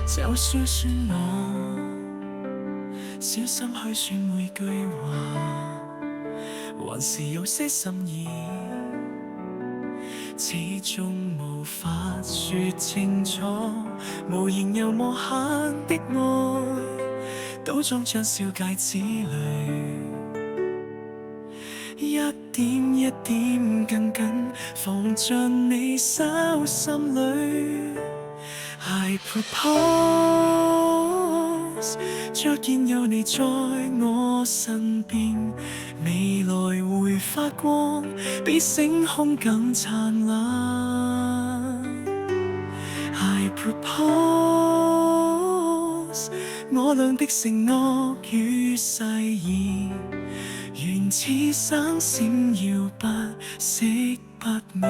就算我小心去說每句話，還是有些心意，始終無法說清楚。無言又無限的愛，都裝進小戒指裏，一點一點緊緊放進你手心裏。I propose， 若然有你在我身邊，未來會發光，比星空更燦爛。I propose， 我倆的承諾與誓言，原似閃閃耀不息不滅。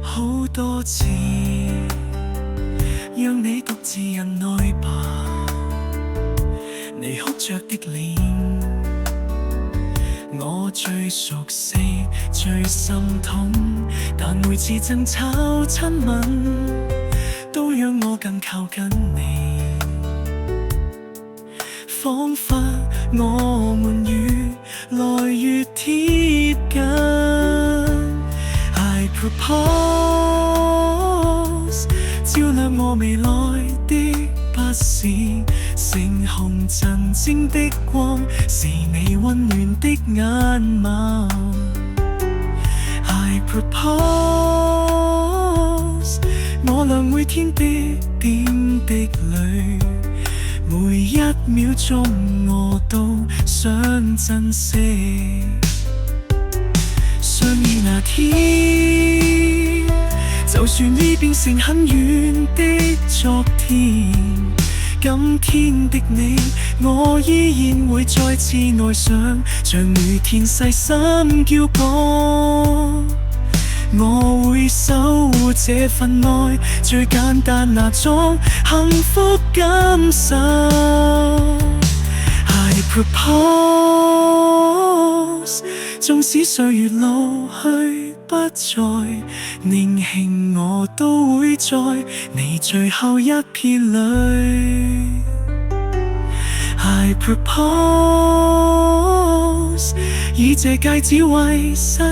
好多次讓你獨自忍耐吧，你哭着的臉，我最熟悉最心痛，但每次爭吵親吻都讓我更靠近你，彷彿我們越來越貼近。I propose， 照亮我未來的不是猩紅陣陣的光，是你溫暖的眼眸。I propose， 我倆每天的點滴裏，每一秒鐘我都想珍惜。相遇那天，就算已變成很遠的昨天，今天的你，我依然會再次愛上，像每天細心叫講。我會守護這份愛，最簡單那種幸福感受。I propose， 縱使歲月老去不再寧慶，我都會在你最後一瞥裏。I propose， 以這戒指為誓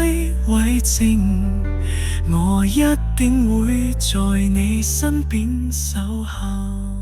為證，我一定會在你身邊守候。